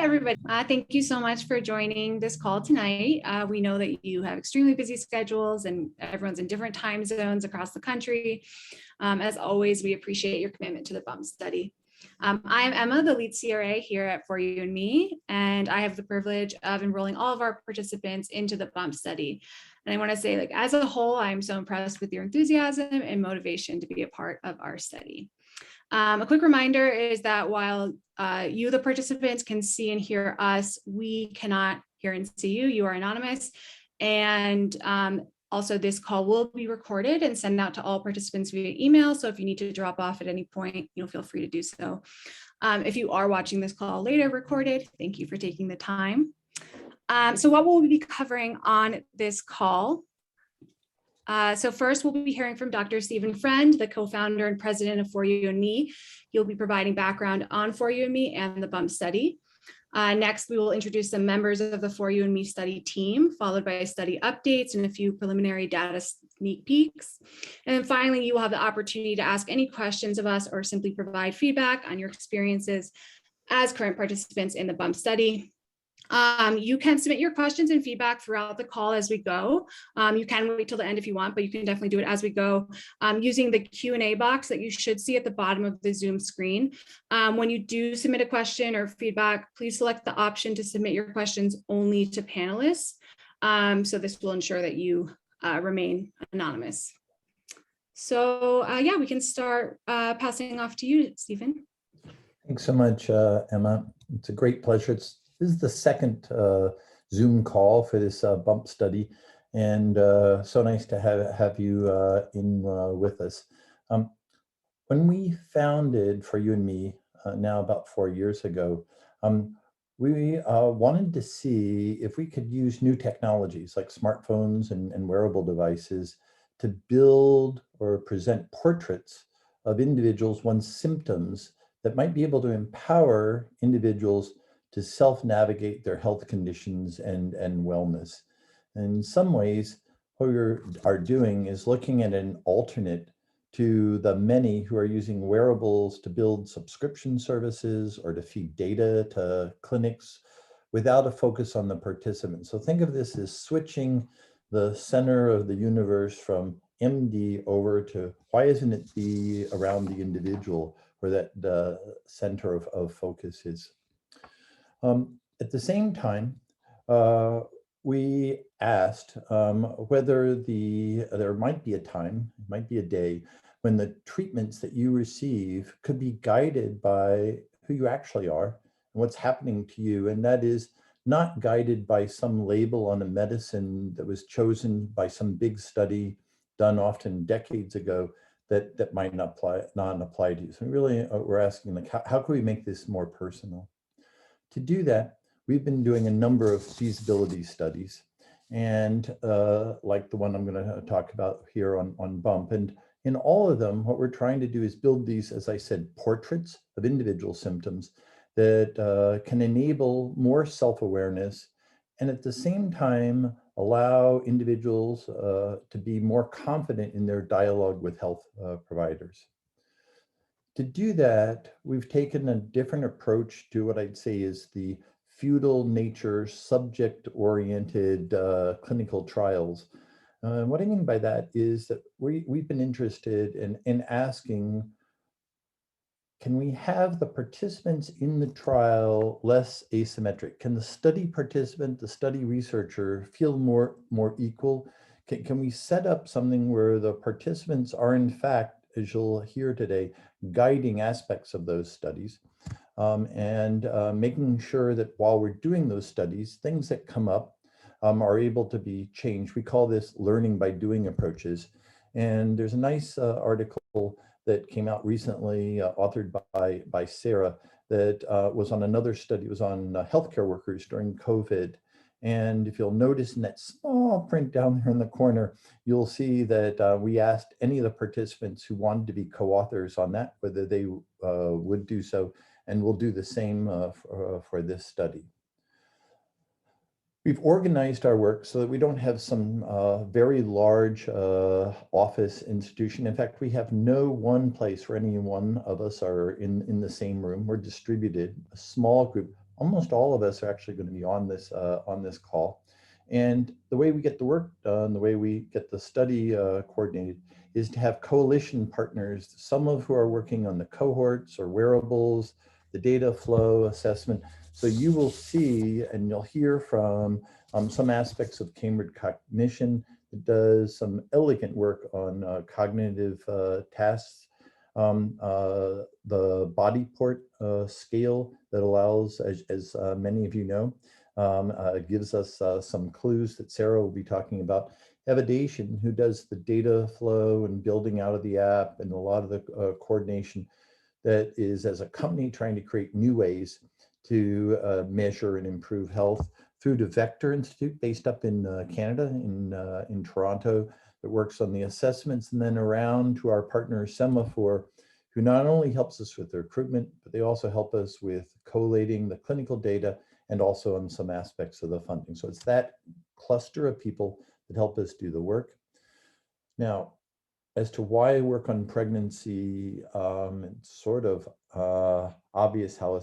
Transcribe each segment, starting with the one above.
Everybody, thank you so much for joining this call tonight. We know that you have extremely busy schedules and everyone's in different time zones across the country. As always, we appreciate your commitment to the BUMP study. I am Emma, the lead CRA here at For You and Me, and I have the privilege of enrolling all of our participants into the BUMP study. And I want to say, like, as a whole, I'm so impressed with your enthusiasm and motivation to be a part of our study. A quick reminder is that while you, the participants, can see and hear us, we cannot hear and see you. You are anonymous. And also, this call will be recorded and sent out to all participants via email. So if you need to drop off at any point, feel free to do so. If you are watching this call later recorded, thank you for taking the time. So what will we be covering on this call? So first, we'll be hearing from Dr. Stephen Friend, the co-founder and president of For You and Me. He'll be providing background on For You and Me and the BUMP study. Next, we will introduce some members of the For You and Me study team, followed by study updates and a few preliminary data sneak peeks. And then finally, you will have the opportunity to ask any questions of us or simply provide feedback on your experiences as current participants in the BUMP study. You can submit your questions and feedback throughout the call as we go. You can wait till the end if you want, but you can definitely do it as we go using the Q&A box that you should see at the bottom of the Zoom screen. When you do submit a question or feedback, please select the option to submit your questions only to panelists. So this will ensure that you remain anonymous. So yeah, we can start passing off to you, Stephen. Thanks so much, Emma. It's a great pleasure. This is the second Zoom call for this BUMP study, and so nice to have you in with us. When we founded For You and Me now about 4 years ago, we wanted to see if we could use new technologies like smartphones and wearable devices to build or present portraits of individuals, one's symptoms that might be able to empower individuals to self-navigate their health conditions and wellness. And in some ways, what we are doing is looking at an alternate to the many who are using wearables to build subscription services or to feed data to clinics without a focus on the participant. So think of this as switching the center of the universe from MD over to why isn't it be around the individual where that center of focus is. At the same time, we asked whether there might be a time, might be a day, when the treatments that you receive could be guided by who you actually are and what's happening to you. And that is not guided by some label on a medicine that was chosen by some big study done often decades ago that might not apply to you. So really, we're asking, like, how can we make this more personal? To do that, we've been doing a number of feasibility studies, and like the one I'm going to talk about here on BUMP. And in all of them, what we're trying to do is build these, as I said, portraits of individual symptoms that can enable more self-awareness and at the same time allow individuals to be more confident in their dialogue with health providers. To do that, we've taken a different approach to what I'd say is the feudal nature, subject-oriented clinical trials. What I mean by that is that we've been interested in asking, can we have the participants in the trial less asymmetric? Can the study participant, the study researcher feel more equal? Can we set up something where the participants are in fact, as you'll hear today, guiding aspects of those studies and making sure that while we're doing those studies, things that come up are able to be changed. We call this learning by doing approaches. And there's a nice article that came out recently, authored by Sarah, that was on another study. It was on healthcare workers during COVID. And if you'll notice in that small print down there in the corner, you'll see that we asked any of the participants who wanted to be co-authors on that, whether they would do so, and we'll do the same for this study. We've organized our work so that we don't have some very large office institution. In fact, we have no one place where any one of us are in the same room. We're distributed, a small group, almost all of us are actually going to be on this call. And the way we get the work done, the way we get the study coordinated, is to have coalition partners, some of who are working on the cohorts or wearables, the data flow assessment. So you will see and you'll hear from some aspects of Cambridge Cognition that does some elegant work on cognitive tasks. The body port scale that allows, as many of you know, gives us some clues that Sarah will be talking about. Evidation, who does the data flow and building out of the app and a lot of the coordination that is, as a company, trying to create new ways to measure and improve health, through to Vector Institute, based up in Canada, in Toronto, that works on the assessments, and then around to our partner Semaphore, who not only helps us with the recruitment, but they also help us with collating the clinical data and also on some aspects of the funding. So it's that cluster of people that help us do the work. Now, as to why I work on pregnancy, it's sort of obvious how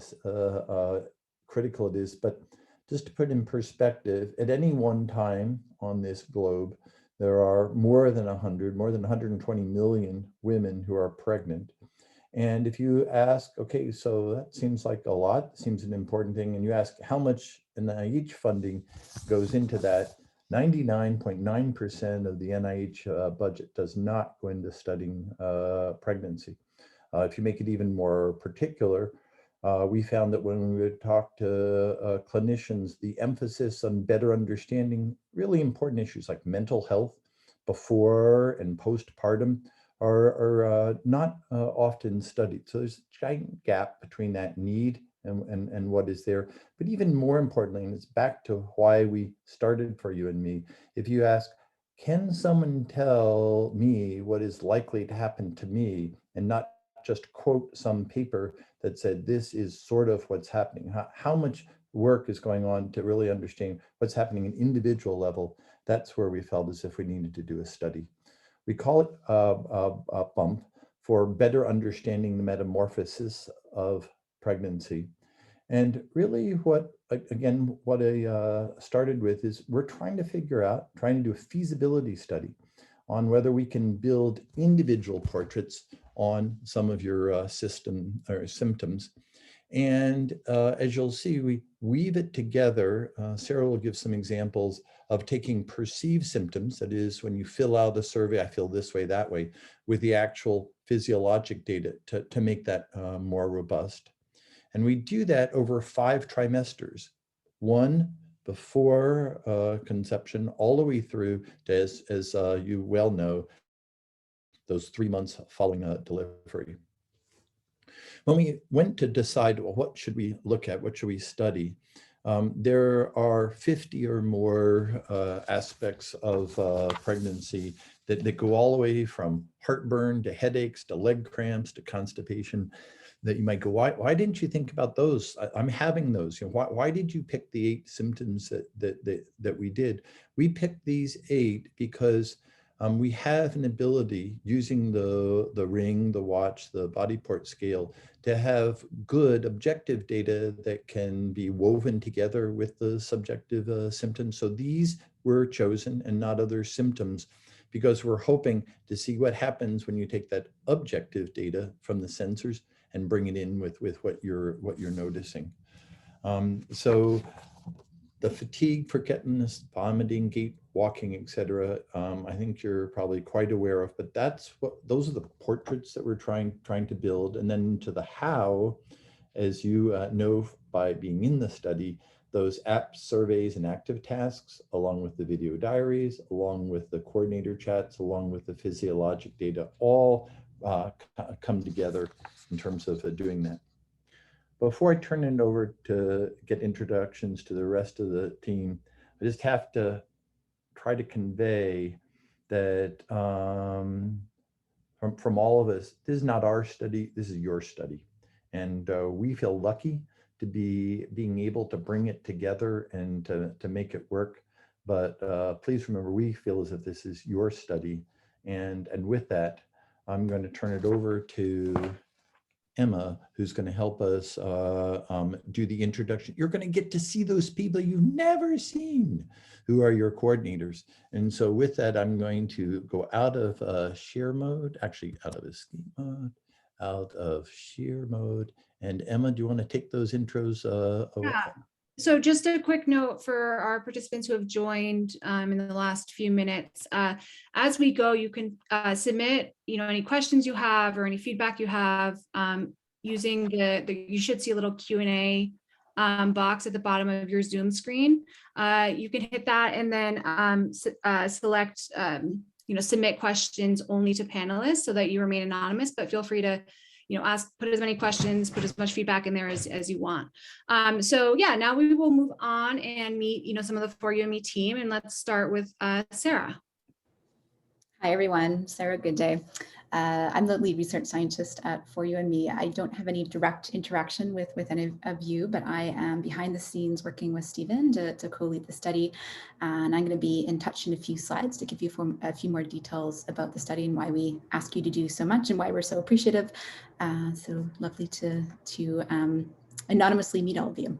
critical it is, but just to put in perspective, at any one time on this globe, there are more than 120 million women who are pregnant. And if you ask, okay, so that seems like a lot, seems an important thing, and you ask how much NIH funding goes into that, 99.9% of the NIH budget does not go into studying pregnancy. If you make it even more particular, we found that when we would talk to clinicians, the emphasis on better understanding really important issues like mental health before and postpartum are not often studied. So there's a giant gap between that need and what is there. But even more importantly, and it's back to why we started For You and Me, if you ask, can someone tell me what is likely to happen to me, and not just quote some paper that said this is sort of what's happening, how much work is going on to really understand what's happening at individual level, that's where we felt as if we needed to do a study. We call it a bump for better understanding the metamorphosis of pregnancy. And really what I started with is we're trying to do a feasibility study on whether we can build individual portraits on some of your system or symptoms. And as you'll see, we weave it together. Sarah will give some examples of taking perceived symptoms, that is, when you fill out a survey, I feel this way, that way, with the actual physiologic data to make that more robust. And we do that over 5 trimesters, one before conception, all the way through to, as you well know, those 3 months following delivery. When we went to decide, well, what should we look at, what should we study, there are 50 or more aspects of pregnancy that go all the way from heartburn to headaches to leg cramps to constipation, that you might go, why didn't you think about those? I'm having those. Why did you pick the 8 symptoms that we did? We picked these 8 because we have an ability, using the ring, the watch, the body port scale, to have good objective data that can be woven together with the subjective symptoms. So these were chosen and not other symptoms, because we're hoping to see what happens when you take that objective data from the sensors and bring it in with what you're noticing. So the fatigue, forgetfulness, vomiting, gait, walking, etc. I think you're probably quite aware of, but those are the portraits that we're trying to build. And then to the how, as you know by being in the study, those apps, surveys, and active tasks, along with the video diaries, along with the coordinator chats, along with the physiologic data, all come together in terms of doing that. Before I turn it over to get introductions to the rest of the team, I just have to try to convey that from all of us, this is not our study, this is your study. And we feel lucky to be being able to bring it together and to make it work. But please remember, we feel as if this is your study. And with that, I'm going to turn it over to Emma, who's going to help us do the introduction. You're going to get to see those people you've never seen who are your coordinators. And so with that, I'm going to go out of share mode, actually out of escape mode, out of share mode. And Emma, do you want to take those intros away? Yeah. So just a quick note for our participants who have joined in the last few minutes. As we go, you can submit, any questions you have or any feedback you have using you should see a little Q&A box at the bottom of your Zoom screen. You can hit that and then select, submit questions only to panelists so that you remain anonymous, but feel free to put as many questions, put as much feedback in there as you want. So yeah, now we will move on and meet, some of the For You and Me team. And let's start with Sarah. Hi, everyone. Sarah Goodday. I'm the lead research scientist at For You and Me. I don't have any direct interaction with any of you, but I am behind the scenes working with Stephen to co-lead the study. And I'm going to be in touch in a few slides to give you a few more details about the study and why we ask you to do so much and why we're so appreciative. So lovely to anonymously meet all of you.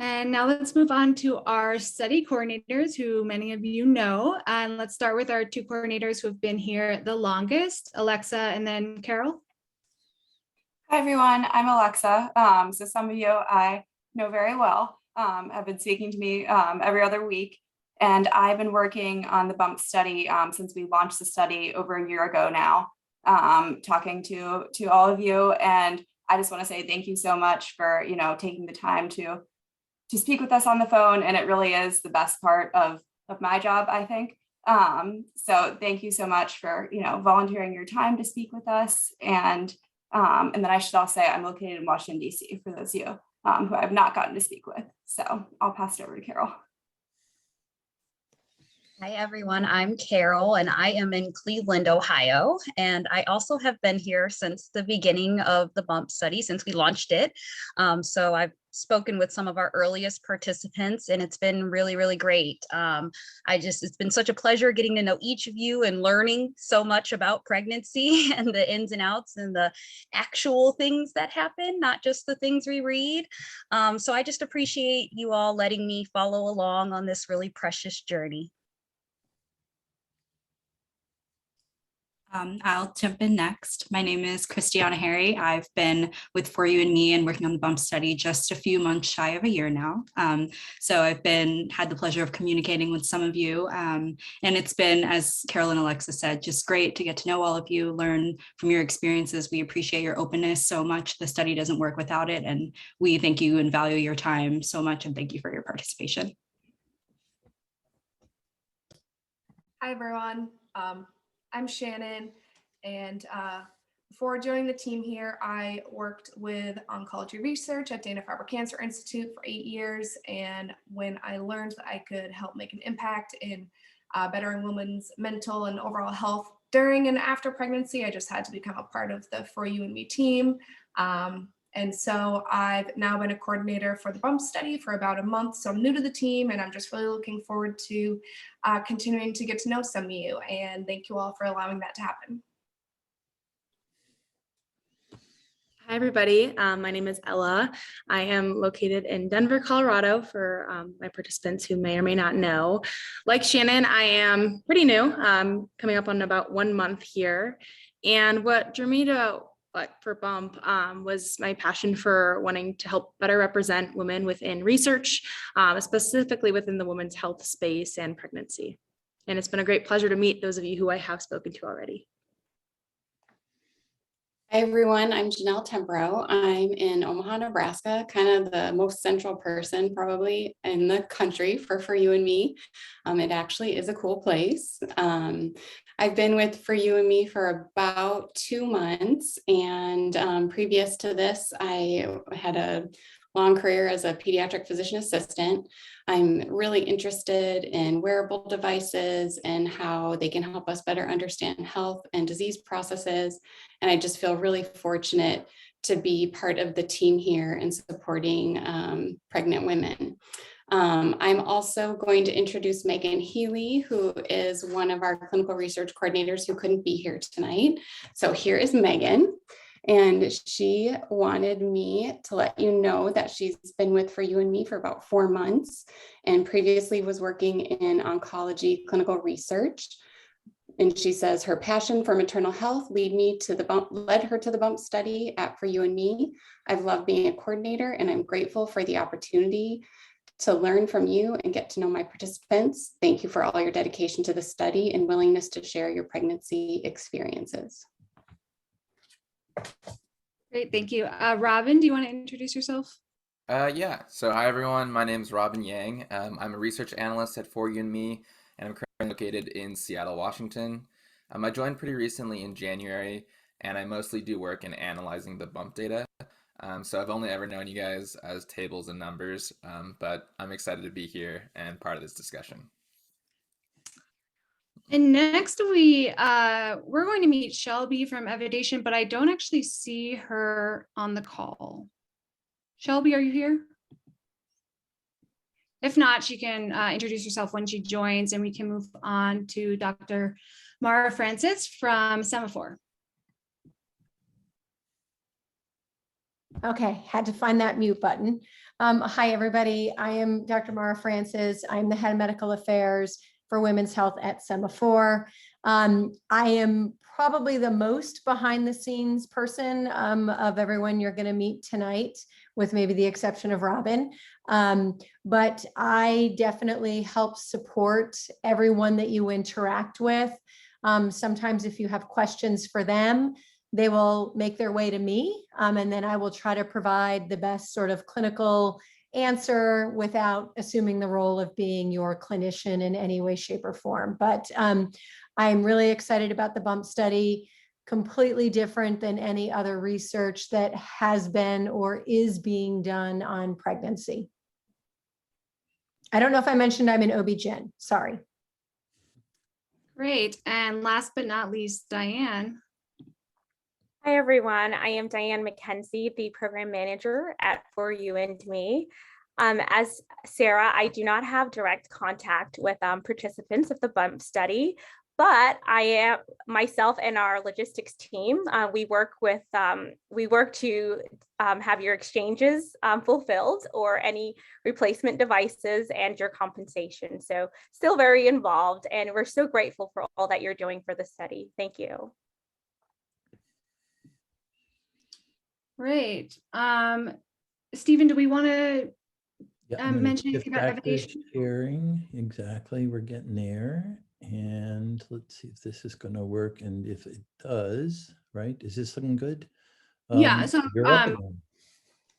And now let's move on to our study coordinators, who many of you know. And let's start with our two coordinators who have been here the longest, Alexa and then Carol. Hi, everyone. I'm Alexa. So some of you I know very well, have been speaking to me every other week. And I've been working on the BUMP study since we launched the study over a year ago now, talking to all of you. And I just want to say thank you so much for, taking the time to speak with us on the phone. And it really is the best part of my job, I think. So thank you so much for, volunteering your time to speak with us. And then I should also say I'm located in Washington, D.C. for those of you who I've not gotten to speak with. So I'll pass it over to Carol. Hi, everyone. I'm Carol, and I am in Cleveland, Ohio. And I also have been here since the beginning of the BUMP study, since we launched it. So I've spoken with some of our earliest participants, and it's been really, really great. It's been such a pleasure getting to know each of you and learning so much about pregnancy and the ins and outs and the actual things that happen, not just the things we read. So I just appreciate you all letting me follow along on this really precious journey. I'll jump in next. My name is Christiana Harry. I've been with For You and Me and working on the BUMP study just a few months shy of a year now. So I've had the pleasure of communicating with some of you. And it's been, as Carol and Alexa said, just great to get to know all of you, learn from your experiences. We appreciate your openness so much. The study doesn't work without it. And we thank you and value your time so much. And thank you for your participation. Hi, everyone. I'm Shannon, and before joining the team here, I worked with oncology research at Dana-Farber Cancer Institute for 8 years. And when I learned that I could help make an impact in bettering women's mental and overall health during and after pregnancy, I just had to become a part of the For You and Me team. And so I've now been a coordinator for the BUMP study for about a month. So I'm new to the team, and I'm just really looking forward to continuing to get to know some of you. And thank you all for allowing that to happen. Hi, everybody. My name is Ella. I am located in Denver, Colorado, for my participants who may or may not know. Like Shannon, I am pretty new, coming up on about 1 month here. And what drew me to for BUMP was my passion for wanting to help better represent women within research, specifically within the women's health space and pregnancy. And it's been a great pleasure to meet those of you who I have spoken to already. Hi, everyone. I'm Janelle Tempero. I'm in Omaha, Nebraska, kind of the most central person probably in the country for You and Me. It actually is a cool place. I've been with For You and Me for about 2 months. And previous to this, I had a long career as a pediatric physician assistant. I'm really interested in wearable devices and how they can help us better understand health and disease processes. And I just feel really fortunate to be part of the team here and supporting pregnant women. I'm also going to introduce Megan Healy, who is one of our clinical research coordinators who couldn't be here tonight. So here is Megan. And she wanted me to let you know that she's been with For You and Me for about 4 months and previously was working in oncology clinical research. And she says her passion for maternal health led her to the bump study at For You and Me. I've loved being a coordinator and I'm grateful for the opportunity to learn from you and get to know my participants. Thank you for all your dedication to the study and willingness to share your pregnancy experiences. Great, thank you. Robin, do you want to introduce yourself? Yeah, so hi everyone, my name is Robin Yang. I'm a research analyst at For You and Me, and I'm currently located in Seattle, Washington. I joined pretty recently in January, and I mostly do work in analyzing the bump data. So I've only ever known you guys as tables and numbers, but I'm excited to be here and part of this discussion. And next we're going to meet Shelby from Evidation, but I don't actually see her on the call. Shelby, are you here? If not, she can introduce herself when she joins, and we can move on to Dr. Mara Francis from Semaphore. Okay, had to find that mute button. Hi, everybody. I am Dr. Mara Francis. I'm the head of medical affairs for women's health at Semaphore. I am probably the most behind the scenes person of everyone you're going to meet tonight, with maybe the exception of Robin. But I definitely help support everyone that you interact with. Sometimes if you have questions for them, they will make their way to me, and then I will try to provide the best sort of clinical answer without assuming the role of being your clinician in any way, shape, or form. But I'm really excited about the bump study, completely different than any other research that has been or is being done on pregnancy. I don't know if I mentioned I'm an OB-GYN, sorry. Great, and last but not least, Diane. Hi, everyone. I am Diane McKenzie, the program manager at For You and Me. As Sarah, I do not have direct contact with participants of the bump study, but I am myself and our logistics team. We work to have your exchanges fulfilled, or any replacement devices, and your compensation. So still very involved, and we're so grateful for all that you're doing for the study. Thank you. Great. Stephen, do we want to Yeah, mention anything about Evidation? Sharing, exactly, we're getting there. And let's see if this is going to work. And if it does, right, is this looking good? Yeah, so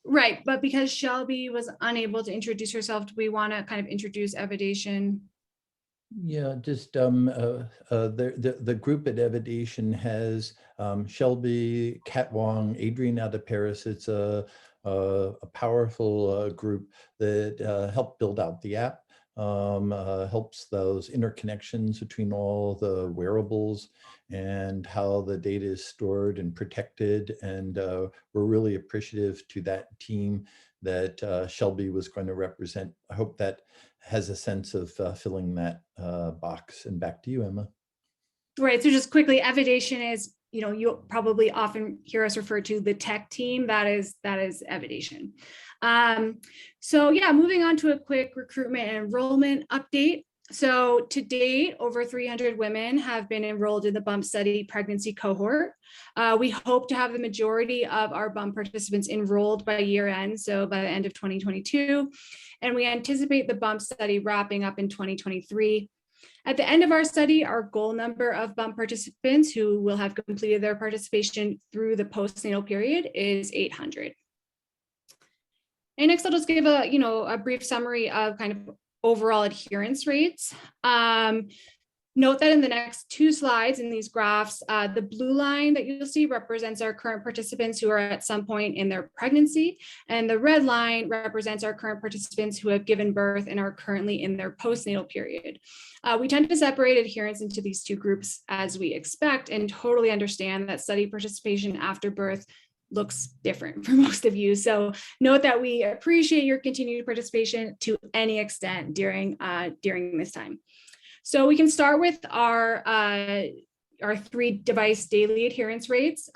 right, but because Shelby was unable to introduce herself, do we want to kind of introduce Evidation? Yeah, just the group at Evidation has Shelby, Kat Wong, Adrian out of Paris. It's a powerful group that helped build out the app, helps those interconnections between all the wearables and how the data is stored and protected. And we're really appreciative to that team that Shelby was going to represent. I hope that has a sense of filling that box. And back to you, Emma. Right, so just quickly, Evidation is, you'll probably often hear us refer to the tech team. That is Evidation. So yeah, moving on to a quick recruitment and enrollment update. So to date, over 300 women have been enrolled in the bump study pregnancy cohort. We hope to have the majority of our bump participants enrolled by year end, so by the end of 2022. And we anticipate the bump study wrapping up in 2023. At the end of our study, our goal number of bump participants who will have completed their participation through the postnatal period is 800. And next, I'll just give a brief summary of kind of overall adherence rates. Note that in the next two slides in these graphs, the blue line that you'll see represents our current participants who are at some point in their pregnancy, and the red line represents our current participants who have given birth and are currently in their postnatal period. We tend to separate adherence into these two groups as we expect, and totally understand that study participation after birth looks different for most of you. So note that we appreciate your continued participation to any extent during this time. So we can start with our our 3 device daily adherence rates.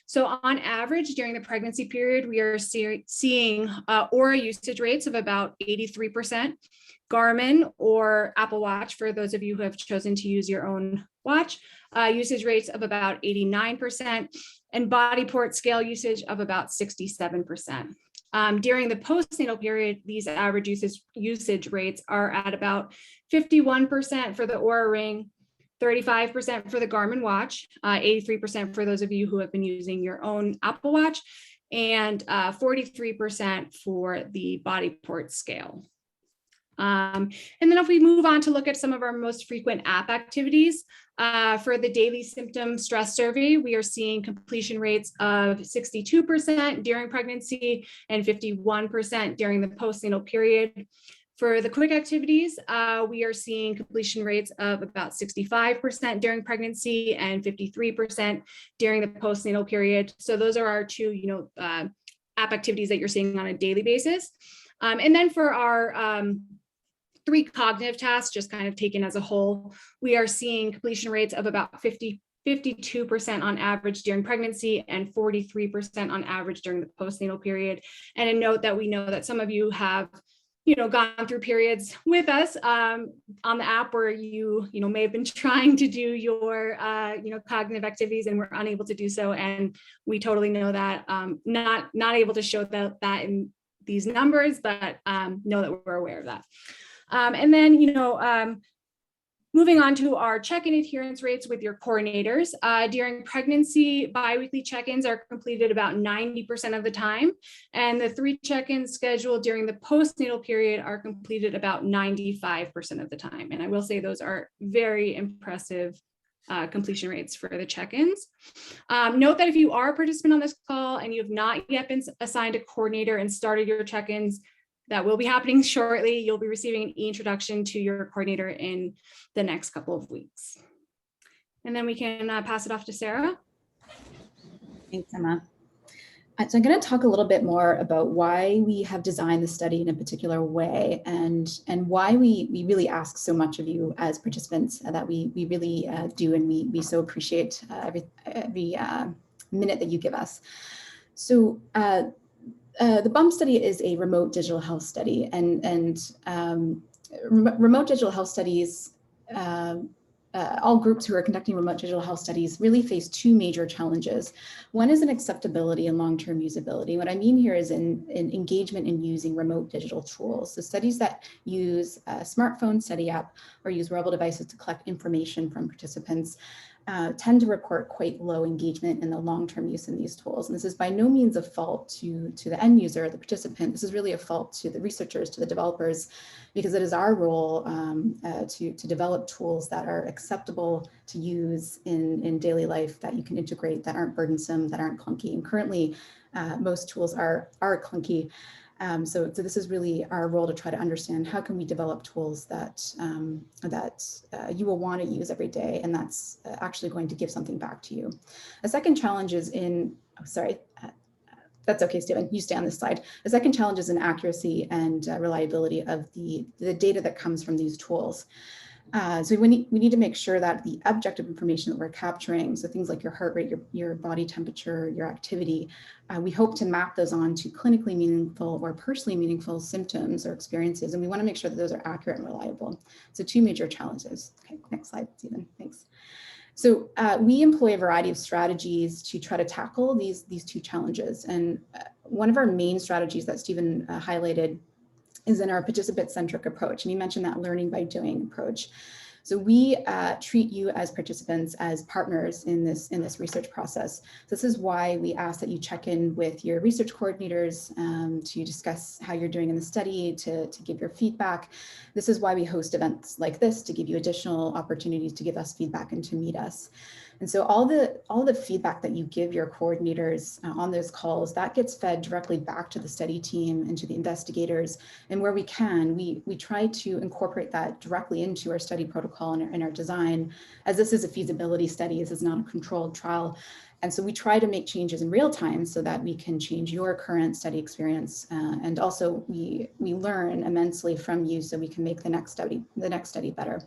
So on average, during the pregnancy period, we are seeing Aura usage rates of about 83%, Garmin or Apple Watch, for those of you who have chosen to use your own watch, usage rates of about 89%, and body port scale usage of about 67%. During the postnatal period, these average usage rates are at about 51% for the Oura Ring, 35% for the Garmin watch, 83% for those of you who have been using your own Apple Watch, and 43% for the body port scale. And then if we move on to look at some of our most frequent app activities, for the daily symptom stress survey, we are seeing completion rates of 62% during pregnancy and 51% during the postnatal period. For the quick activities, we are seeing completion rates of about 65% during pregnancy and 53% during the postnatal period. So those are our 2, app activities that you're seeing on a daily basis. And then for our 3 cognitive tasks, just kind of taken as a whole, we are seeing completion rates of about 52% on average during pregnancy and 43% on average during the postnatal period. And a note that we know that some of you have, gone through periods with us on the app where you may have been trying to do your, cognitive activities and were unable to do so. And we totally know that, not able to show that in these numbers, but know that we're aware of that. And then, moving on to our check-in adherence rates with your coordinators. During pregnancy, biweekly check-ins are completed about 90% of the time, and the 3 check-ins scheduled during the postnatal period are completed about 95% of the time. And I will say those are very impressive completion rates for the check-ins. Note that if you are a participant on this call and you have not yet been assigned a coordinator and started your check-ins, that will be happening shortly. You'll be receiving an introduction to your coordinator in the next couple of weeks. And then we can pass it off to Sarah. Thanks, Emma. So I'm going to talk a little bit more about why we have designed the study in a particular way and why we really ask so much of you as participants that we really do, and we so appreciate every minute that you give us. So the BUMP study is a remote digital health study, and remote digital health studies, all groups who are conducting remote digital health studies really face 2 major challenges. One is in acceptability and long-term usability. What I mean here is in engagement in using remote digital tools. So studies that use a smartphone study app or use wearable devices to collect information from participants tend to report quite low engagement in the long-term use in these tools. And this is by no means a fault to the end user, the participant. This is really a fault to the researchers, to the developers, because it is our role to develop tools that are acceptable to use in daily life, that you can integrate, that aren't burdensome, that aren't clunky. And currently, most tools are clunky. So this is really our role to try to understand how can we develop tools that you will want to use every day, and that's actually going to give something back to you. A second challenge is that's okay, Stephen, you stay on this slide. The second challenge is in accuracy and reliability of the data that comes from these tools. So we need to make sure that the objective information that we're capturing, so things like your heart rate, your body temperature, your activity, we hope to map those on to clinically meaningful or personally meaningful symptoms or experiences. And we want to make sure that those are accurate and reliable. So 2 major challenges. Okay, next slide, Stephen, thanks. So we employ a variety of strategies to try to tackle these 2 challenges. And one of our main strategies that Stephen highlighted is in our participant-centric approach. And he mentioned that learning by doing approach. So we treat you as participants as partners in this research process. This is why we ask that you check in with your research coordinators to discuss how you're doing in the study, to give your feedback. This is why we host events like this, to give you additional opportunities to give us feedback and to meet us. And so all the feedback that you give your coordinators on those calls, that gets fed directly back to the study team and to the investigators. And where we can, we try to incorporate that directly into our study protocol and our design, as this is a feasibility study, this is not a controlled trial. And so we try to make changes in real time so that we can change your current study experience. And also we learn immensely from you so we can make the next study better.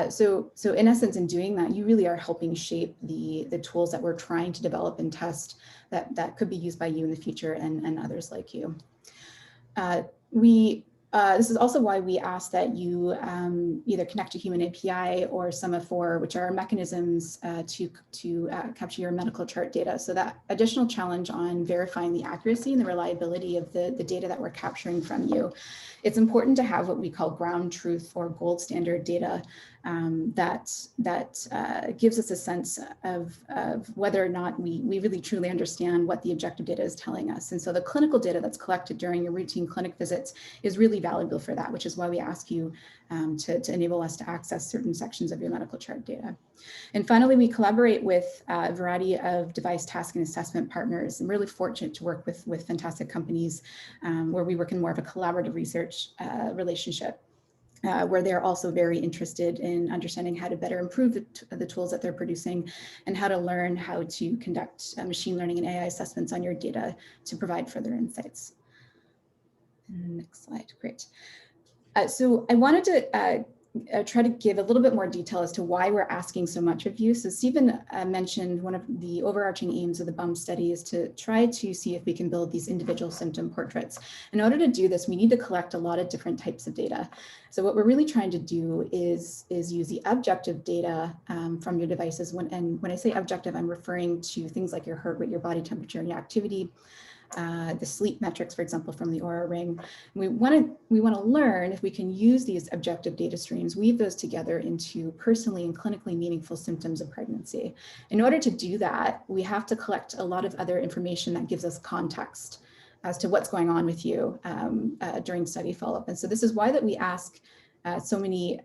So in essence, in doing that, you really are helping shape the tools that we're trying to develop and test that could be used by you in the future and others like you. This is also why we ask that you either connect to Human API or Sema4, which are mechanisms to capture your medical chart data. So that additional challenge on verifying the accuracy and the reliability of the data that we're capturing from you. It's important to have what we call ground truth or gold standard data that gives us a sense of whether or not we really truly understand what the objective data is telling us. And so the clinical data that's collected during your routine clinic visits is really valuable for that, which is why we ask you to enable us to access certain sections of your medical chart data. And finally, we collaborate with a variety of device task and assessment partners. I'm really fortunate to work with fantastic companies where we work in more of a collaborative research relationship. Where they're also very interested in understanding how to better improve the tools that they're producing and how to learn how to conduct machine learning and AI assessments on your data to provide further insights. And next slide, great. So I wanted to try to give a little bit more detail as to why we're asking so much of you. So Stephen mentioned one of the overarching aims of the BUM study is to try to see if we can build these individual symptom portraits. In order to do this, we need to collect a lot of different types of data. So what we're really trying to do is use the objective data from your devices. When I say objective, I'm referring to things like your heart rate, your body temperature, and your activity. The sleep metrics, for example, from the Oura Ring. We want to learn if we can use these objective data streams, weave those together into personally and clinically meaningful symptoms of pregnancy. In order to do that, we have to collect a lot of other information that gives us context as to what's going on with you during study follow-up. And so this is why that we ask so many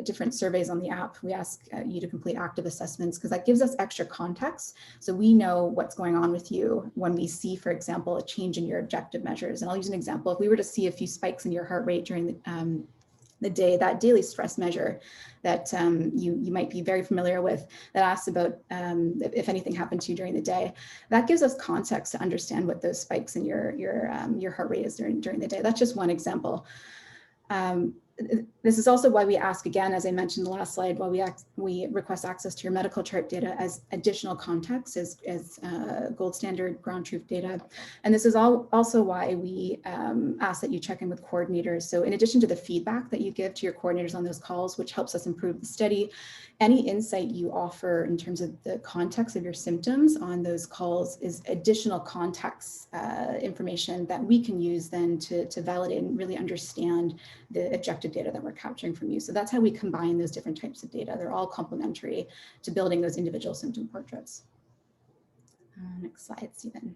different surveys on the app. We ask you to complete active assessments because that gives us extra context. So we know what's going on with you when we see, for example, a change in your objective measures. And I'll use an example. If we were to see a few spikes in your heart rate during the day, that daily stress measure that you might be very familiar with that asks about if anything happened to you during the day, that gives us context to understand what those spikes in your heart rate is during the day. That's just one example. This is also why we ask, again, as I mentioned in the last slide, why we request access to your medical chart data as additional context, as gold standard ground truth data. And this is also why we ask that you check in with coordinators. So in addition to the feedback that you give to your coordinators on those calls, which helps us improve the study, any insight you offer in terms of the context of your symptoms on those calls is additional context information that we can use then to validate and really understand the objective data that we're capturing from you. So that's how we combine those different types of data. They're all complementary to building those individual symptom portraits. Next slide, Stephen.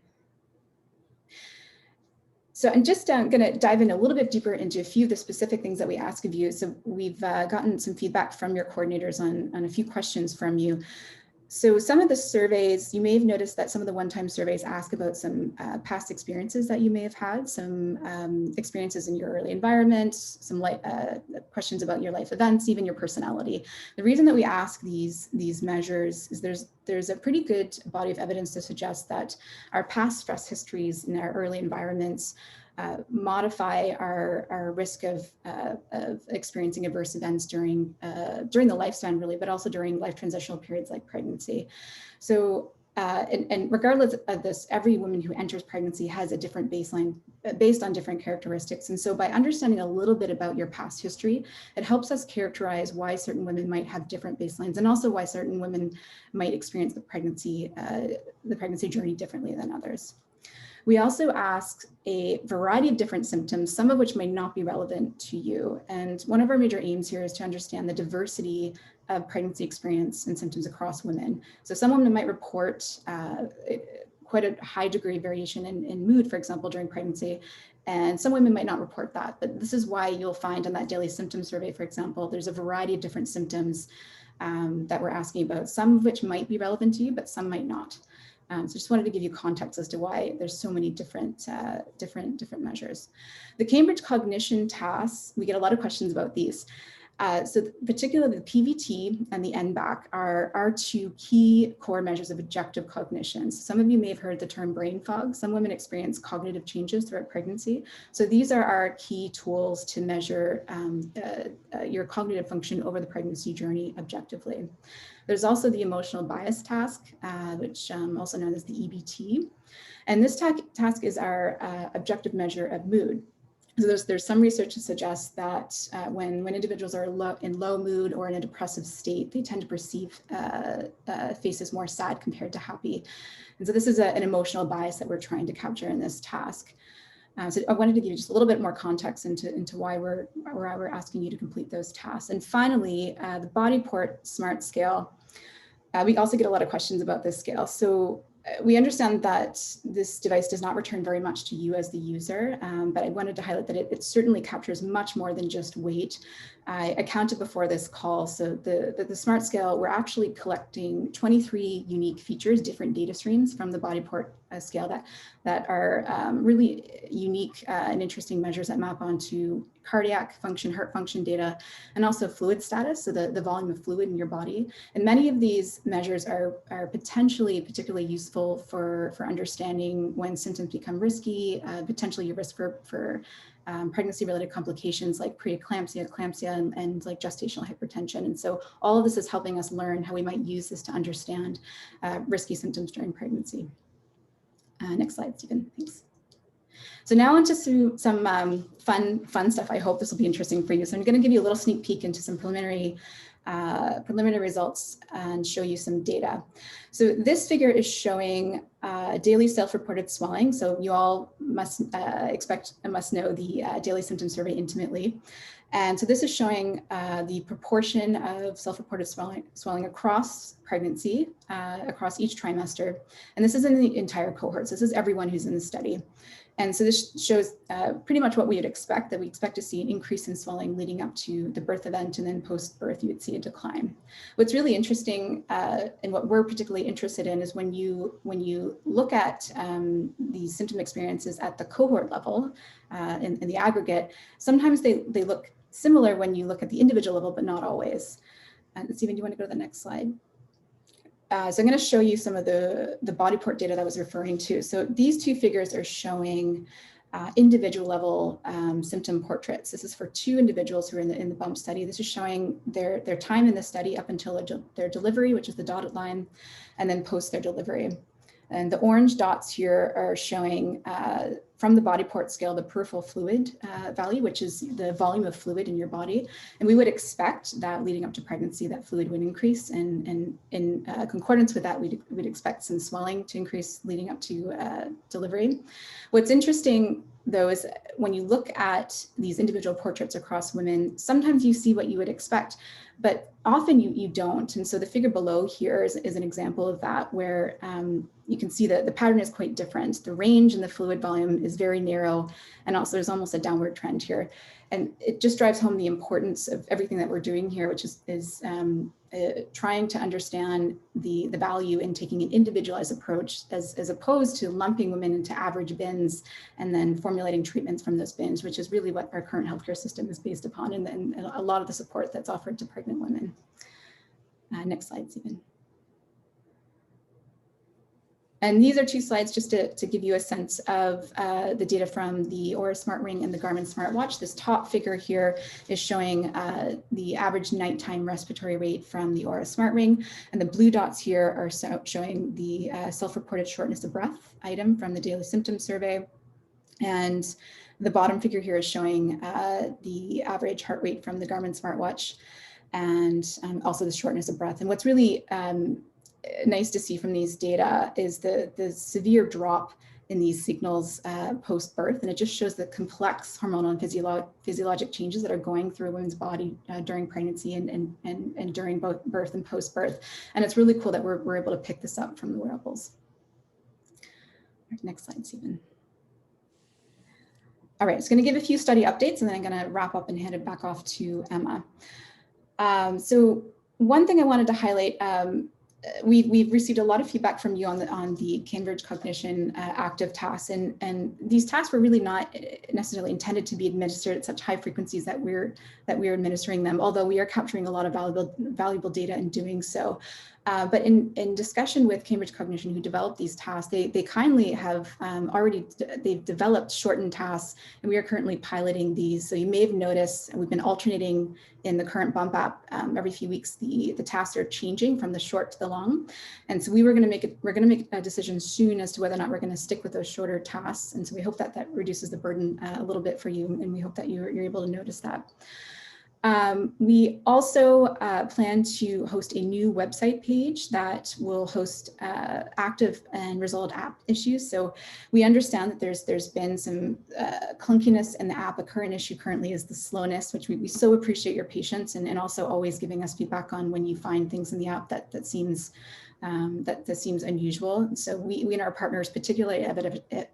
So I'm just going to dive in a little bit deeper into a few of the specific things that we ask of you. So we've gotten some feedback from your coordinators on a few questions from you. So some of the surveys, you may have noticed that some of the one-time surveys ask about some past experiences that you may have had, some experiences in your early environment, some questions about your life events, even your personality. The reason that we ask these measures is there's a pretty good body of evidence to suggest that our past stress histories in our early environments modify our risk of experiencing adverse events during the lifespan, really, but also during life transitional periods like pregnancy. So, and regardless of this, every woman who enters pregnancy has a different baseline based on different characteristics. And so by understanding a little bit about your past history, it helps us characterize why certain women might have different baselines and also why certain women might experience the pregnancy journey differently than others. We also ask a variety of different symptoms, some of which may not be relevant to you. And one of our major aims here is to understand the diversity of pregnancy experience and symptoms across women. So some women might report quite a high degree of variation in mood, for example, during pregnancy. And some women might not report that, but this is why you'll find on that daily symptom survey, for example, there's a variety of different symptoms that we're asking about, some of which might be relevant to you, but some might not. So just wanted to give you context as to why there's so many different measures. The Cambridge Cognition tasks, we get a lot of questions about these. So particularly the PVT and the NBAC are our two key core measures of objective cognition. So some of you may have heard the term brain fog. Some women experience cognitive changes throughout pregnancy. So these are our key tools to measure your cognitive function over the pregnancy journey objectively. There's also the emotional bias task, which also known as the EBT. And this task is our objective measure of mood. So there's some research to suggest that when individuals are in low mood or in a depressive state, they tend to perceive faces more sad compared to happy. And so this is an emotional bias that we're trying to capture in this task. So I wanted to give you just a little bit more context into why we're asking you to complete those tasks. And finally, the Bodyport SMART scale. We also get a lot of questions about this scale. So we understand that this device does not return very much to you as the user, but I wanted to highlight that it certainly captures much more than just weight. I counted before this call, so the SMART scale, we're actually collecting 23 unique features, different data streams from the Bodyport scale that are really unique and interesting measures that map onto cardiac function, heart function data, and also fluid status, so the volume of fluid in your body. And many of these measures are potentially particularly useful for understanding when symptoms become risky, potentially your risk for pregnancy-related complications like preeclampsia, eclampsia, and like gestational hypertension. And so all of this is helping us learn how we might use this to understand risky symptoms during pregnancy. Next slide, Stephen, thanks. So now onto some fun stuff. I hope this will be interesting for you. So I'm going to give you a little sneak peek into some preliminary results and show you some data. So this figure is showing daily self-reported swelling. So you all must must know the daily symptom survey intimately. And so this is showing the proportion of self-reported swelling across pregnancy, across each trimester. And this is in the entire cohort. So this is everyone who's in the study. And so this shows pretty much what we would expect, that we expect to see an increase in swelling leading up to the birth event, and then post-birth you would see a decline. What's really interesting and what we're particularly interested in is when you look at these symptom experiences at the cohort level in the aggregate, sometimes they look similar when you look at the individual level, but not always. Stephen, do you want to go to the next slide? So I'm going to show you some of the Bodyport data that I was referring to. So these two figures are showing individual level symptom portraits. This is for two individuals who are in the bump study. This is showing their time in the study up until their delivery, which is the dotted line, and then post their delivery. And the orange dots here are showing from the Bodyport scale, the peripheral fluid value, which is the volume of fluid in your body. And we would expect that leading up to pregnancy, that fluid would increase. And in concordance with that, we'd expect some swelling to increase leading up to delivery. What's interesting, though, is when you look at these individual portraits across women, sometimes you see what you would expect, but often you don't. And so the figure below here is an example of that, where you can see that the pattern is quite different. The range in the fluid volume is very narrow, and also there's almost a downward trend here. And it just drives home the importance of everything that we're doing here, which is trying to understand the value in taking an individualized approach as opposed to lumping women into average bins and then formulating treatments from those bins, which is really what our current healthcare system is based upon, and a lot of the support that's offered to pregnant women. Next slide, Stephen. And these are two slides just to give you a sense of the data from the Oura Smart Ring and the Garmin smartwatch. This top figure here is showing the average nighttime respiratory rate from the Oura Smart Ring. And the blue dots here are showing the self-reported shortness of breath item from the daily symptom survey. And the bottom figure here is showing the average heart rate from the Garmin smartwatch, and also the shortness of breath. And what's really nice to see from these data is the severe drop in these signals post-birth, and it just shows the complex hormonal and physiologic changes that are going through a woman's body during pregnancy and during both birth and post-birth. And it's really cool that we're able to pick this up from the wearables. Next slide, Stephen. All right, I'm just going to give a few study updates, and then I'm going to wrap up and hand it back off to Emma. So one thing I wanted to highlight, we've received a lot of feedback from you on the Cambridge Cognition active tasks, and these tasks were really not necessarily intended to be administered at such high frequencies that we're administering them, although we are capturing a lot of valuable data in doing so. But in discussion with Cambridge Cognition, who developed these tasks, they kindly have they've developed shortened tasks, and we are currently piloting these. So you may have noticed we've been alternating in the current bump app. Every few weeks, the tasks are changing from the short to the long. And so we're going to make a decision soon as to whether or not we're going to stick with those shorter tasks. And so we hope that reduces the burden a little bit for you, and we hope that you're able to notice that. We also plan to host a new website page that will host active and resolved app issues. So we understand that there's been some clunkiness in the app. A current issue currently is the slowness, which we so appreciate your patience and also always giving us feedback on when you find things in the app that seems unusual. So we and our partners, particularly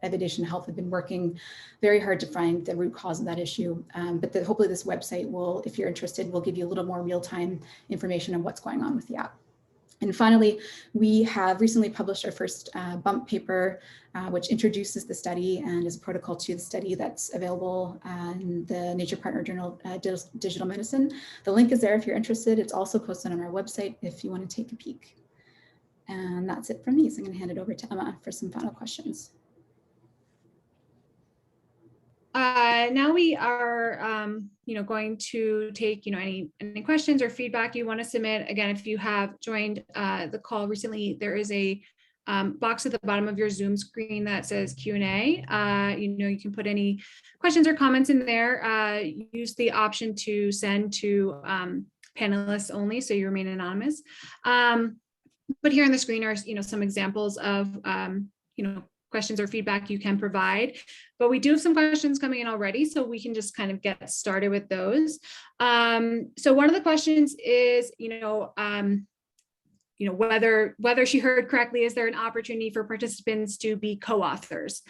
Evidation Health, have been working very hard to find the root cause of that issue. But hopefully this website will, if you're interested, will give you a little more real-time information on what's going on with the app. And finally, we have recently published our first bump paper, which introduces the study and is a protocol to the study that's available in the Nature Partner Journal Digital Medicine. The link is there if you're interested. It's also posted on our website if you want to take a peek. And that's it from me. So I'm going to hand it over to Emma for some final questions. Now we are, going to take, any questions or feedback you want to submit. Again, if you have joined the call recently, there is a box at the bottom of your Zoom screen that says Q&A. You can put any questions or comments in there. Use the option to send to panelists only, so you remain anonymous. But here on the screen are, some examples of, questions or feedback you can provide. But we do have some questions coming in already, so we can just kind of get started with those. So one of the questions is, whether she heard correctly, is there an opportunity for participants to be co-authors?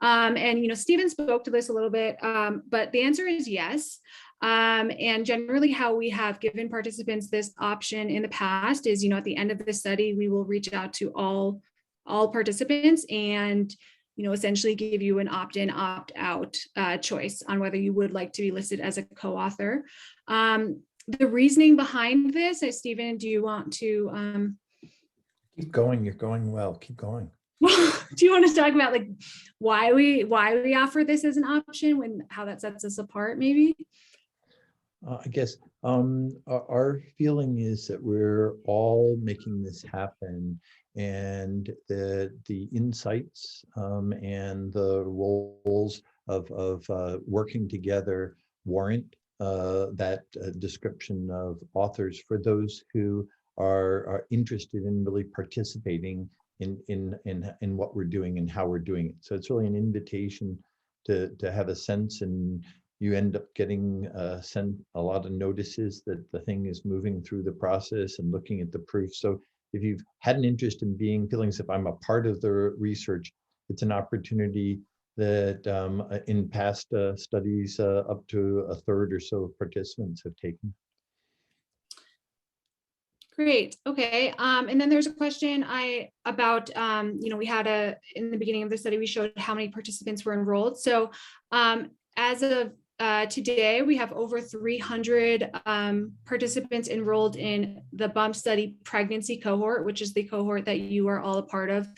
And, Stephen spoke to this a little bit, but the answer is yes. And generally how we have given participants this option in the past is, at the end of the study, we will reach out to all participants and, essentially give you an opt-in, opt-out choice on whether you would like to be listed as a co-author. The reasoning behind this, Stephen, do you want to? Keep going, you're going well, keep going. Do you want to talk about why we offer this as an option, how that sets us apart maybe? I guess our feeling is that we're all making this happen, and the insights and the roles of working together warrant that description of authors for those who are interested in really participating in what we're doing and how we're doing it. So it's really an invitation to have a sense, and you end up getting sent a lot of notices that the thing is moving through the process and looking at the proof. So if you've had an interest in feeling as if I'm a part of the research, it's an opportunity that in past studies up to a third or so of participants have taken. Great. Okay. And then there's a question about, we had in the beginning of the study, we showed how many participants were enrolled. So as of today, we have over 300 participants enrolled in the bump study pregnancy cohort, which is the cohort that you are all a part of.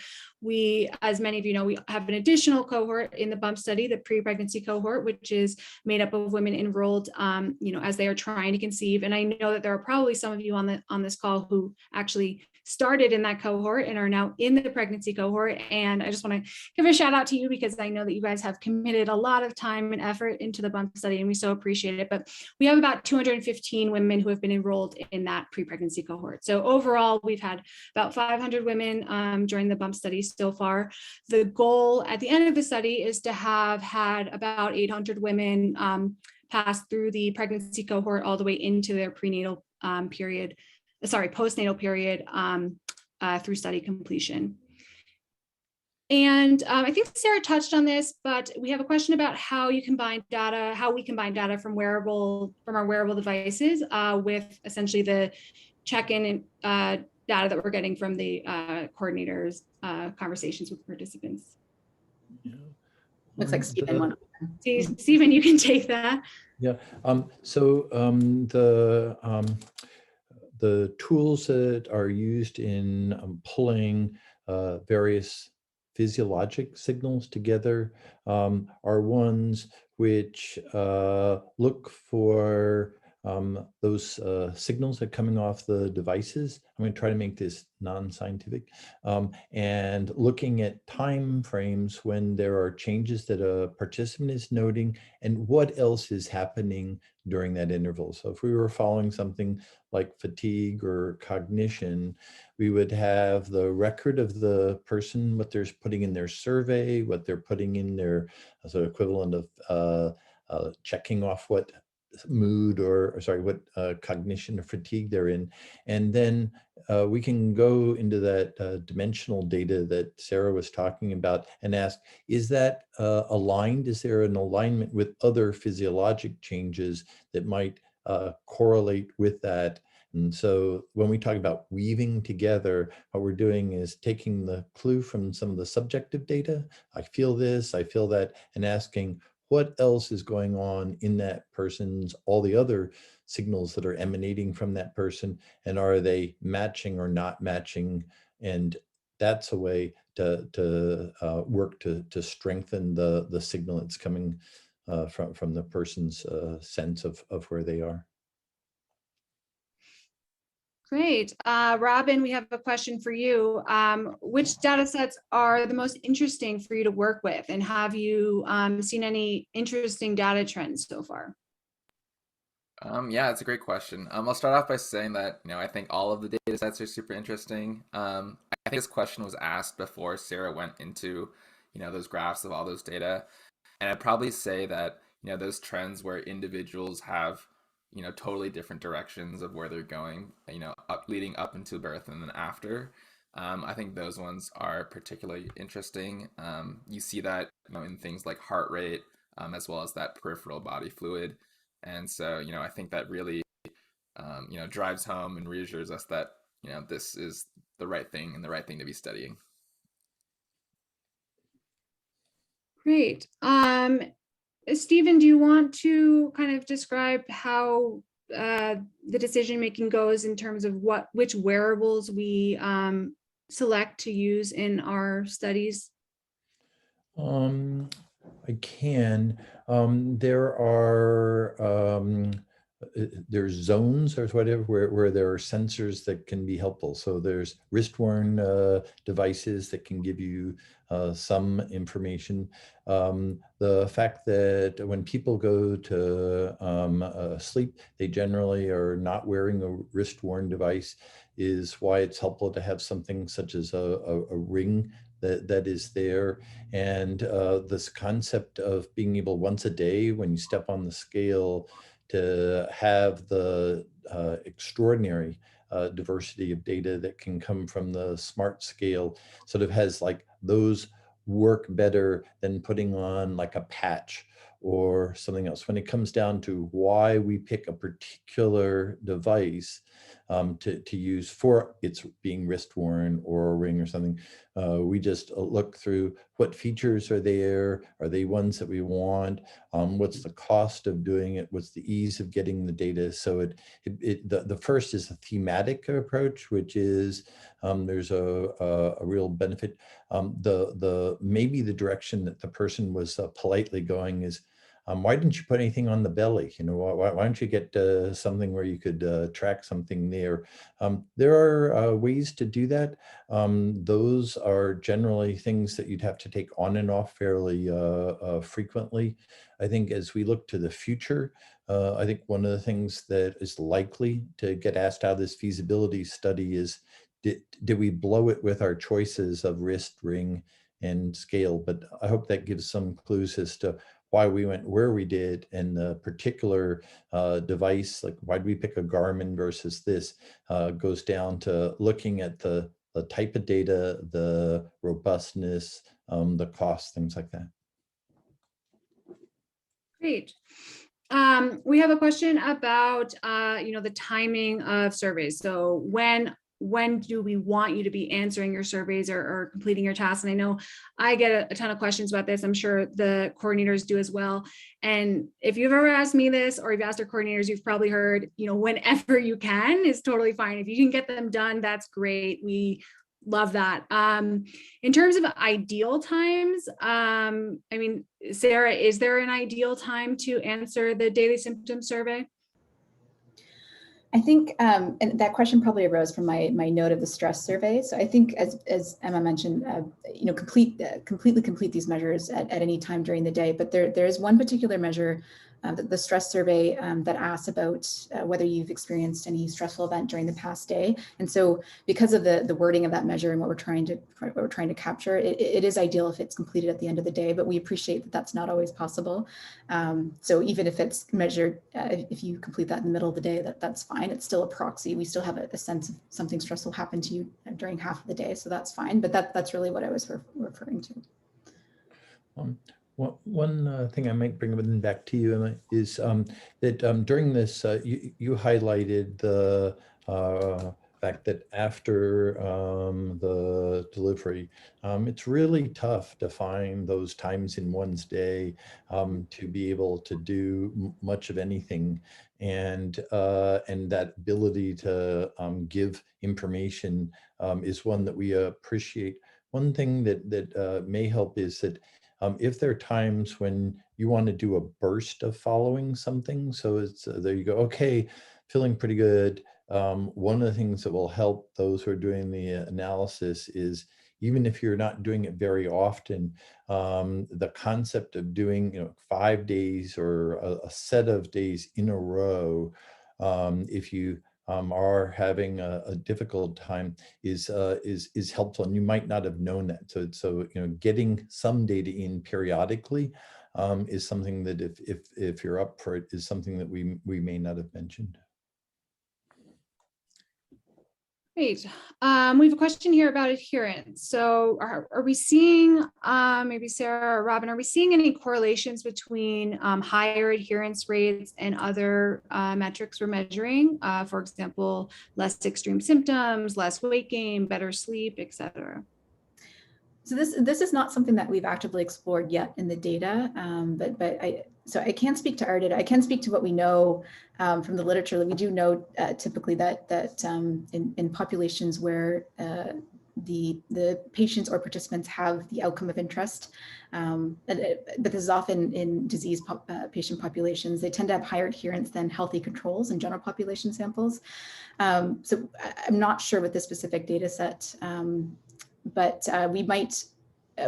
We, as many of you know, we have an additional cohort in the bump study, the pre-pregnancy cohort, which is made up of women enrolled, as they are trying to conceive. And I know that there are probably some of you on this call who actually started in that cohort and are now in the pregnancy cohort. And I just want to give a shout out to you because I know that you guys have committed a lot of time and effort into the bump study, and we so appreciate it. But we have about 215 women who have been enrolled in that pre-pregnancy cohort. So overall, we've had about 500 women join the bump study so far. The goal at the end of the study is to have had about 800 women pass through the pregnancy cohort all the way into their postnatal period through study completion. And I think Sarah touched on this, but we have a question about how we combine data from our wearable devices with essentially the check-in data that we're getting from the coordinators' conversations with participants. Looks like Stephen won. Stephen, you can take that. Yeah. The tools that are used in pulling various physiologic signals together are ones which look for those signals that are coming off the devices. I'm going to try to make this non-scientific, and looking at time frames when there are changes that a participant is noting and what else is happening during that interval. So if we were following something like fatigue or cognition, we would have the record of the person, what they're putting in their survey, what they're putting in their sort of equivalent of checking off what mood or sorry, what cognition or fatigue they're in. And then we can go into that dimensional data that Sarah was talking about and ask, is that aligned? Is there an alignment with other physiologic changes that might correlate with that? And so when we talk about weaving together, what we're doing is taking the clue from some of the subjective data. I feel this, I feel that, and asking, what else is going on in that person's, all the other signals that are emanating from that person, and are they matching or not matching? And that's a way to work to strengthen the signal that's coming from the person's sense of where they are. Great. Robin, we have a question for you. Which data sets are the most interesting for you to work with? And have you seen any interesting data trends so far? Yeah, it's a great question. I'll start off by saying that, I think all of the data sets are super interesting. I think this question was asked before Sarah went into, those graphs of all those data. And I'd probably say that, those trends where individuals have, totally different directions of where they're going, leading up into birth and then after. I think those ones are particularly interesting. You see that, in things like heart rate, as well as that peripheral body fluid. And so, I think that really, drives home and reassures us that, this is the right thing and the right thing to be studying. Great. Stephen, do you want to kind of describe how the decision making goes in terms of which wearables we select to use in our studies? I can. There's zones or whatever where there are sensors that can be helpful. So there's wrist-worn devices that can give you some information. The fact that when people go to sleep, they generally are not wearing a wrist-worn device is why it's helpful to have something such as a ring that is there. And this concept of being able once a day when you step on the scale to have the extraordinary diversity of data that can come from the smart scale sort of has like those work better than putting on like a patch or something else. When it comes down to why we pick a particular device to use for its being wrist worn or a ring or something, we just look through what features are there. Are they ones that we want? What's the cost of doing it? What's the ease of getting the data? So the first is a thematic approach, which is there's a real benefit. Maybe the direction that the person was politely going is, why didn't you put anything on the belly? Why don't you get something where you could track something there? There are ways to do that. Those are generally things that you'd have to take on and off fairly frequently. I think as we look to the future, I think one of the things that is likely to get asked out of this feasibility study is, did we blow it with our choices of wrist, ring, and scale? But I hope that gives some clues as to why we went where we did, and the particular device, like why did we pick a Garmin versus this, goes down to looking at the type of data, the robustness, the cost, things like that. Great. We have a question about, the timing of surveys. So when when do we want you to be answering your surveys or completing your tasks? And I know I get a ton of questions about this. I'm sure the coordinators do as well. And if you've ever asked me this, or you've asked our coordinators, you've probably heard, whenever you can is totally fine. If you can get them done, that's great. We love that. In terms of ideal times, Sarah, is there an ideal time to answer the daily symptom survey? I think, and that question probably arose from my note of the stress survey. So I think, as Emma mentioned, completely complete these measures at any time during the day. But there is one particular measure, the stress survey, that asks about whether you've experienced any stressful event during the past day. And so, because of the wording of that measure and what we're trying to capture, it is ideal if it's completed at the end of the day. But we appreciate that that's not always possible. So even if it's measured, if you complete that in the middle of the day, that's fine. It's still a proxy. We still have a sense of something stressful happened to you during half of the day, so that's fine. But that's really what I was referring to. One thing I might bring back to you, Emma, is that during this, you highlighted the fact that after the delivery, it's really tough to find those times in one's day to be able to do much of anything, and that ability to give information is one that we appreciate. One thing that may help is that if there are times when you want to do a burst of following something, so it's there you go, okay, feeling pretty good. One of the things that will help those who are doing the analysis is, even if you're not doing it very often, the concept of doing 5 days or a set of days in a row, if you are having a difficult time, is helpful, and you might not have known that. So getting some data in periodically is something that if you're up for it, is something that we may not have mentioned. Great. We have a question here about adherence. So are we seeing, maybe Sarah or Robin, are we seeing any correlations between higher adherence rates and other metrics we're measuring? For example, less extreme symptoms, less weight gain, better sleep, etc. So this is not something that we've actively explored yet in the data, so I can't speak to our data. I can speak to what we know from the literature. That we do know typically that in populations where the patients or participants have the outcome of interest, but this is often in disease patient populations, they tend to have higher adherence than healthy controls and general population samples. So I'm not sure with this specific data set. But we might,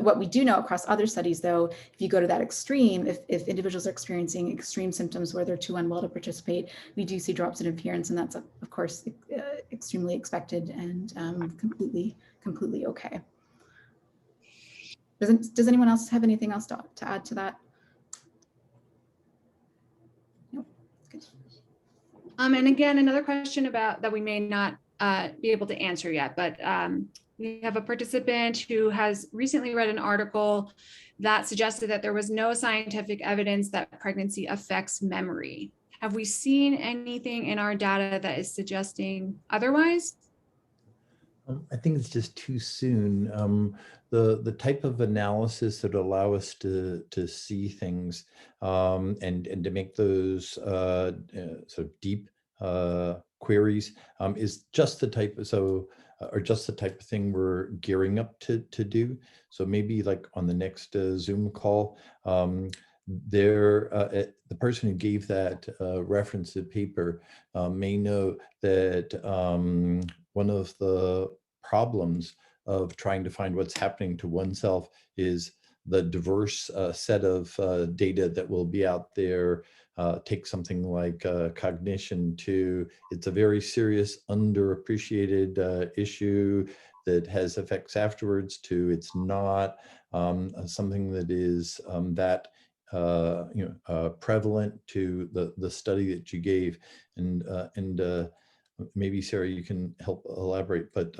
what we do know across other studies, though, if you go to that extreme, if individuals are experiencing extreme symptoms where they're too unwell to participate, we do see drops in adherence, and that's of course extremely expected and completely okay. Does anyone else have anything else to add to that? Nope. Good. And again, another question about that we may not be able to answer yet, but we have a participant who has recently read an article that suggested that there was no scientific evidence that pregnancy affects memory. Have we seen anything in our data that is suggesting otherwise? I think it's just too soon. The type of analysis that allow us to see things and to make those sort of deep queries is just the type of thing we're gearing up to do. So maybe like on the next Zoom call, the person who gave that reference to paper may know that one of the problems of trying to find what's happening to oneself is the diverse set of data that will be out there. Take something like cognition to, it's a very serious, underappreciated issue that has effects afterwards, to it's not something that is that prevalent to the study that you gave. And maybe Sarah, you can help elaborate, but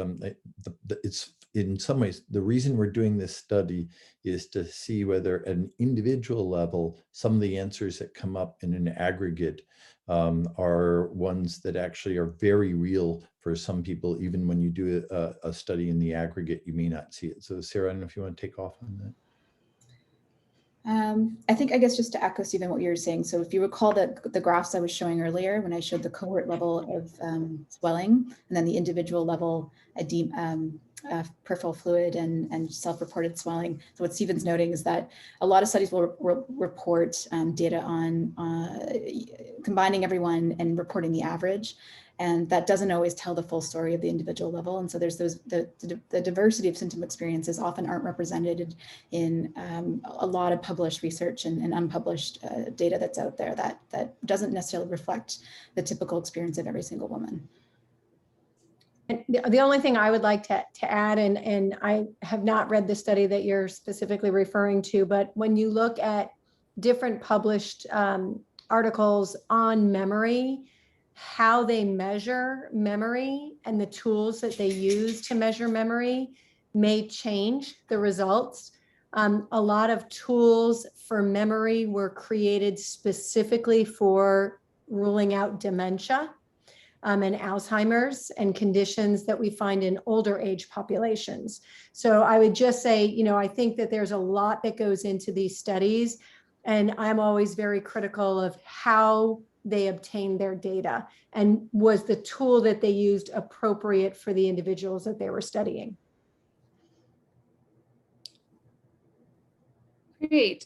it's in some ways, the reason we're doing this study is to see whether at an individual level, some of the answers that come up in an aggregate are ones that actually are very real for some people. Even when you do a study in the aggregate, you may not see it. So Sarah, I don't know if you want to take off on that. I guess just to echo, Stephen, what you were saying. So if you recall the graphs I was showing earlier, when I showed the cohort level of swelling and then the individual level edema, peripheral fluid and self-reported swelling. So what Stephen's noting is that a lot of studies will report data on combining everyone and reporting the average. And that doesn't always tell the full story of the individual level. And so there's the diversity of symptom experiences often aren't represented in a lot of published research and unpublished data that's out there that doesn't necessarily reflect the typical experience of every single woman. And the only thing I would like to add, and I have not read the study that you're specifically referring to, but when you look at different published articles on memory, how they measure memory and the tools that they use to measure memory may change the results. A lot of tools for memory were created specifically for ruling out dementia and Alzheimer's and conditions that we find in older age populations. So I would just say, I think that there's a lot that goes into these studies, and I'm always very critical of how they obtained their data and was the tool that they used appropriate for the individuals that they were studying. Great.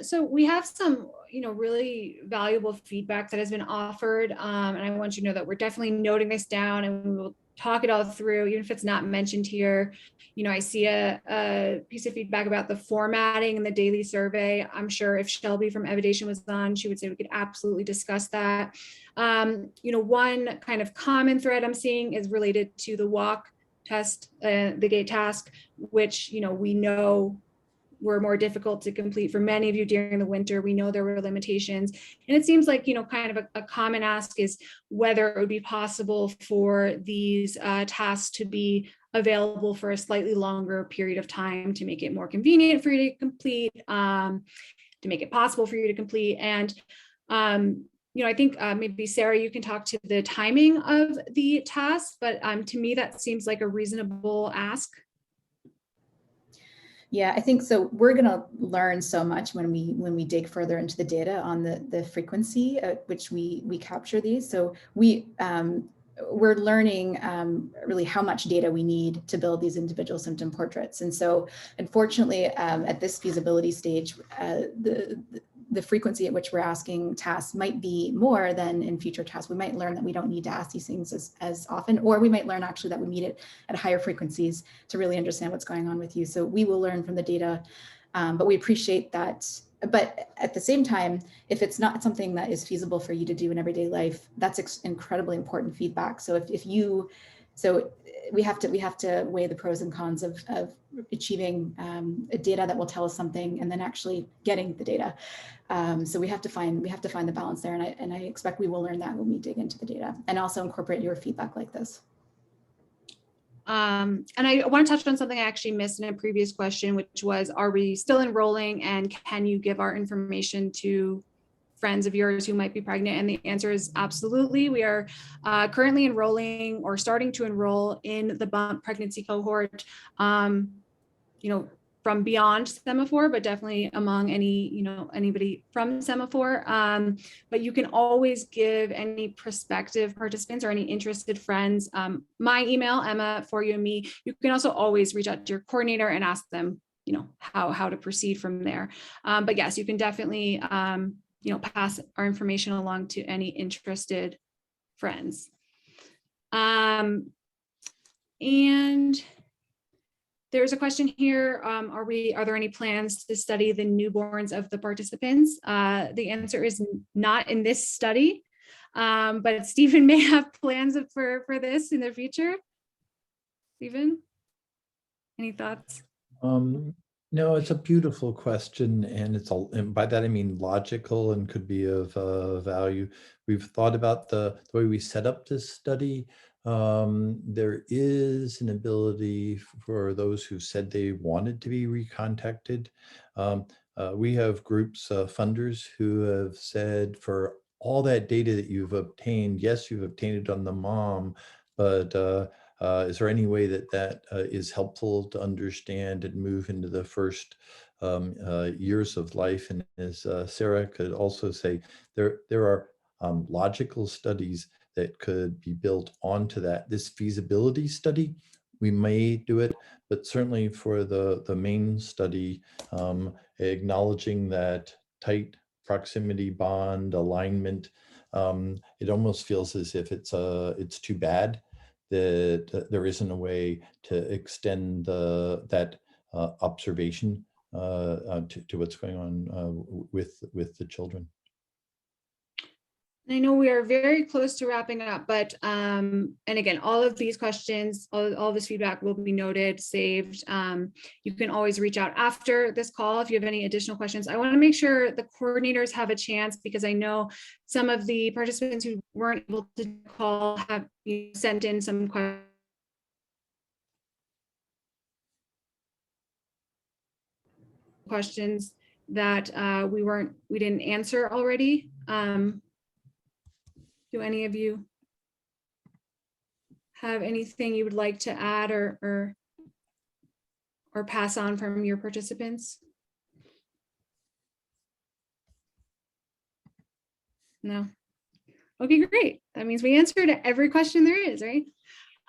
So we have some, really valuable feedback that has been offered. And I want you to know that we're definitely noting this down, and we will talk it all through, even if it's not mentioned here. I see a piece of feedback about the formatting in the daily survey. I'm sure if Shelby from Evidation was on, she would say we could absolutely discuss that. One kind of common thread I'm seeing is related to the walk test, the Gait task, which, we know were more difficult to complete for many of you during the winter. We know there were limitations. And it seems like, kind of a common ask is whether it would be possible for these tasks to be available for a slightly longer period of time to make it more convenient for you to complete, to make it possible for you to complete. And, I think maybe Sarah, you can talk to the timing of the task, but to me, that seems like a reasonable ask. Yeah, I think so. We're going to learn so much when we dig further into the data on the frequency at which we capture these. So we're learning really how much data we need to build these individual symptom portraits. And so, unfortunately, at this feasibility stage, the frequency at which we're asking tasks might be more than in future tasks. We might learn that we don't need to ask these things as often, or we might learn actually that we need it at higher frequencies to really understand what's going on with you. So we will learn from the data, but we appreciate that. But at the same time, if it's not something that is feasible for you to do in everyday life, that's incredibly important feedback. So we have to weigh the pros and cons of achieving data that will tell us something and then actually getting the data. So we have to find the balance there, and I expect we will learn that when we dig into the data and also incorporate your feedback like this. And I want to touch on something I actually missed in a previous question, which was, are we still enrolling, and can you give our information to friends of yours who might be pregnant? And the answer is absolutely. We are currently enrolling or starting to enroll in the bump pregnancy cohort, from beyond Semaphore, but definitely among anybody from Semaphore. But you can always give any prospective participants or any interested friends my email, Emma, for you and me. You can also always reach out to your coordinator and ask them, how to proceed from there. But yes, you can definitely, pass our information along to any interested friends. And there's a question here. Are there any plans to study the newborns of the participants? The answer is not in this study, but Stephen may have plans for this in the future. Stephen, any thoughts? No, it's a beautiful question, and and by that I mean logical and could be of value. We've thought about the way we set up this study. There is an ability for those who said they wanted to be recontacted. We have groups, funders, who have said for all that data that you've obtained, yes, you've obtained it on the mom, but is there any way that is helpful to understand and move into the first years of life? And as Sarah could also say, there are logical studies that could be built onto that. This feasibility study, we may do it, but certainly for the main study, acknowledging that tight proximity bond alignment, it almost feels as if it's too bad that there isn't a way to extend that observation to what's going on with the children. I know we are very close to wrapping up, but and again, all of these questions, all this feedback will be noted, saved. You can always reach out after this call if you have any additional questions. I want to make sure the coordinators have a chance, because I know some of the participants who weren't able to call have sent in some questions that we didn't answer already. Do any of you have anything you would like to add or pass on from your participants? No. Okay, great. That means we answered every question there is, right?